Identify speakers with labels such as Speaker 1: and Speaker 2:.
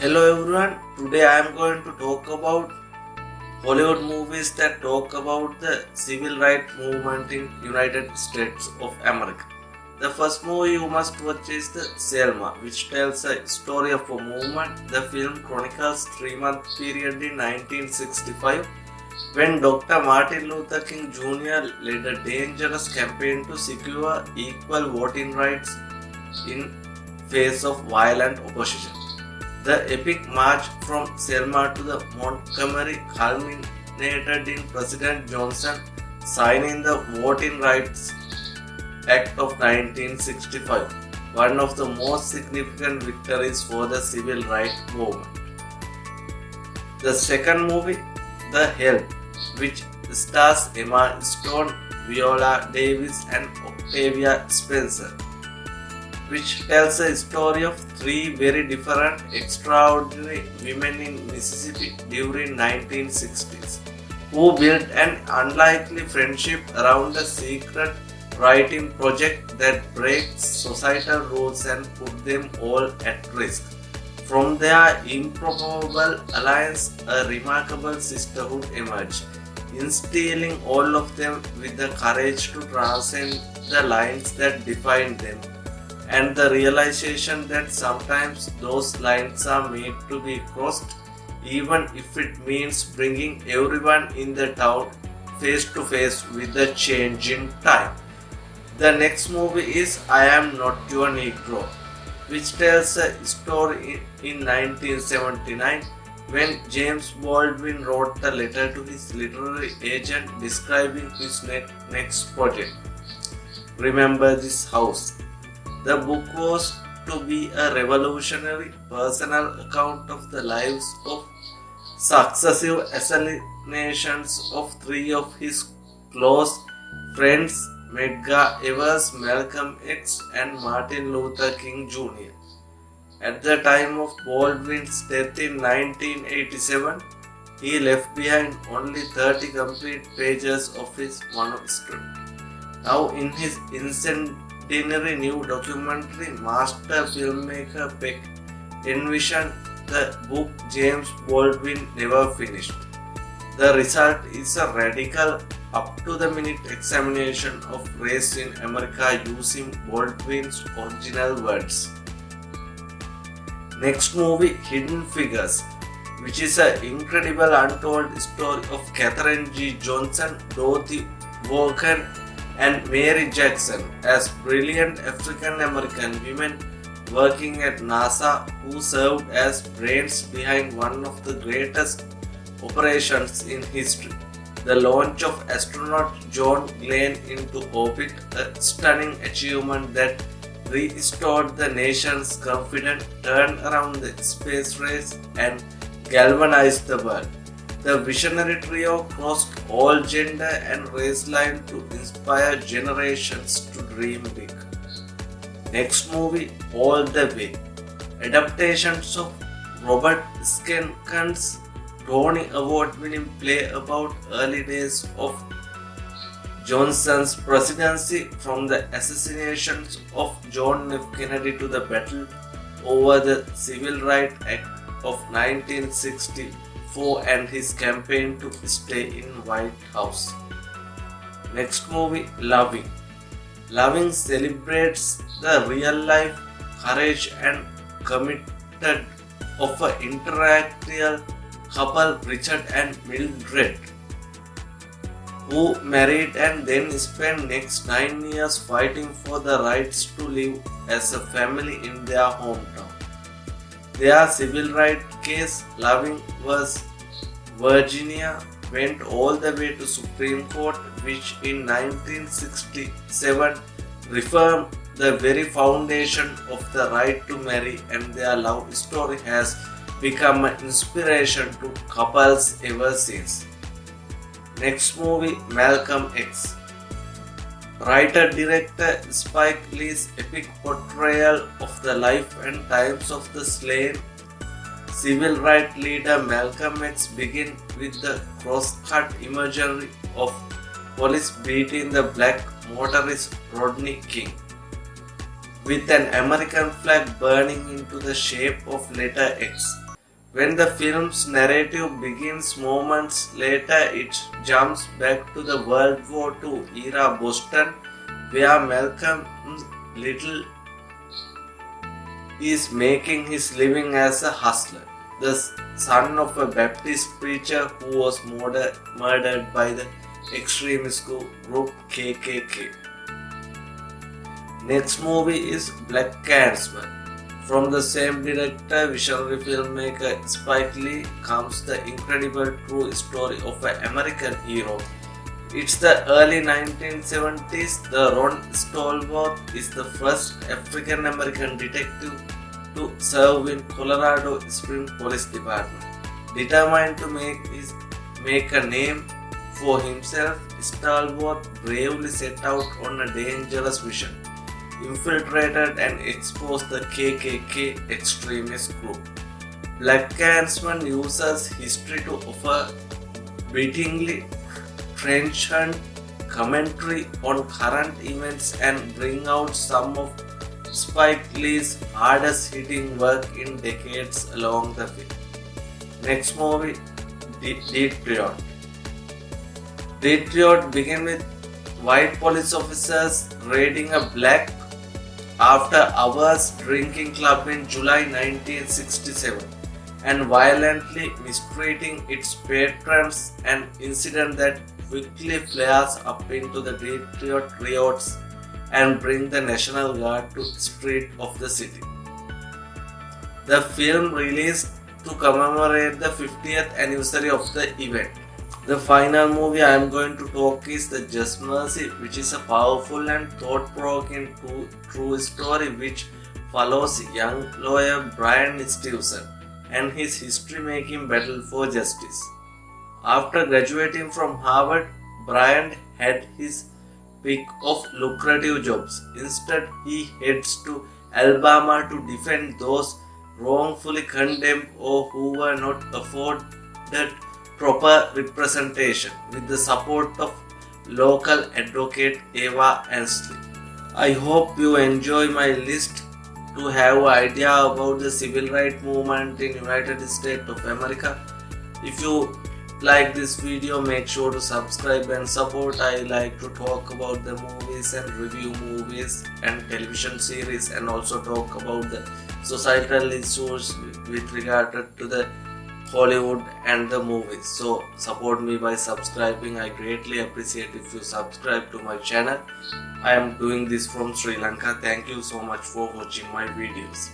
Speaker 1: Hello everyone, today I am going to talk about Hollywood movies that talk about the civil rights movement in United States of America. The first movie you must watch is the Selma, which tells a story of a movement. The film chronicles 3-month period in 1965 when Dr. Martin Luther King Jr. led a dangerous campaign to secure equal voting rights in face of violent opposition. The epic march from Selma to the Montgomery culminated in President Johnson signing the Voting Rights Act of 1965, one of the most significant victories for the civil rights movement. The second movie, The Help, which stars Emma Stone, Viola Davis, and Octavia Spencer, which tells a story of three very different, extraordinary women in Mississippi during 1960s who built an unlikely friendship around a secret writing project that breaks societal rules and put them all at risk. From their improbable alliance, a remarkable sisterhood emerged, instilling all of them with the courage to transcend the lines that defined them and the realization that sometimes those lines are made to be crossed, even if it means bringing everyone in the town face to face with the changing time. The next movie is I Am Not Your Negro, which tells a story in 1979 when James Baldwin wrote a letter to his literary agent describing his next project. Remember This House. The book was to be a revolutionary personal account of the lives of successive assassinations of three of his close friends, Medgar Evers, Malcolm X, and Martin Luther King Jr. At the time of Baldwin's death in 1987, he left behind only 30 complete pages of his manuscript. Now, in his centenary new documentary, master filmmaker Peck envisioned the book James Baldwin never finished. The result is a radical, up-to-the-minute examination of race in America using Baldwin's original words. Next movie, Hidden Figures, which is an incredible untold story of Katherine G. Johnson, Dorothy Vaughan, and Mary Jackson as brilliant African American women working at NASA who served as brains behind one of the greatest operations in history, the launch of astronaut John Glenn into orbit, a stunning achievement that restored the nation's confidence, turned around the space race, and galvanized the world. The visionary trio crossed all gender and race lines to inspire generations to dream big. Next movie, All the Way. Adaptations of Robert Schenken's Tony Award-winning play about early days of Johnson's presidency, from the assassinations of John F. Kennedy to the battle over the Civil Rights Act of 1964 and his campaign to stay in White House. Next movie, Loving. Loving celebrates the real-life courage and commitment of an interracial couple, Richard and Mildred, who married and then spent next 9 years fighting for the rights to live as a family in their hometown. Their civil rights case, Loving vs. Virginia, went all the way to Supreme Court, which in 1967 reaffirmed the very foundation of the right to marry, and their love story has become an inspiration to couples ever since. Next movie, Malcolm X. Writer-director Spike Lee's epic portrayal of the life and times of the slain civil rights leader Malcolm X begins with the cross-cut imagery of police beating the black motorist Rodney King, with an American flag burning into the shape of letter X. When the film's narrative begins moments later, it jumps back to the World War II era Boston, where Malcolm Little is making his living as a hustler, the son of a Baptist preacher who was murdered by the extremist group KKK. Next movie is Black Klansman. From the same director, visionary filmmaker Spike Lee comes the incredible true story of an American hero. It's the early 1970s. The Ron Stallworth is the first African American detective to serve in Colorado Springs Police Department. Determined to make a name for himself, Stallworth bravely set out on a dangerous mission, infiltrated and exposed the KKK extremist group. Black Klansman uses history to offer bitingly trenchant commentary on current events and bring out some of Spike Lee's hardest hitting work in decades along the way. Next movie, Detroit. Detroit begins with white police officers raiding a black after hours drinking club in July 1967 and violently mistreating its patrons, an incident that quickly flares up into the Detroit riots and bring the National Guard to the street of the city. The film released to commemorate the 50th anniversary of the event. The final movie I am going to talk is The Just Mercy, which is a powerful and thought-provoking true story which follows young lawyer Bryan Stevenson and his history-making battle for justice. After graduating from Harvard, Bryan had his pick of lucrative jobs. Instead, he heads to Alabama to defend those wrongfully condemned or who were not afforded proper representation with the support of local advocate Eva Ansley. I hope you enjoy my list to have an idea about the civil rights movement in United States of America. If you like this video, make sure to subscribe and support. I like to talk about the movies and review movies and television series and also talk about the societal issues with regard to the Hollywood and the movies. So support me by subscribing. I greatly appreciate if you subscribe to my channel. I am doing this from Sri Lanka. Thank you so much for watching my videos.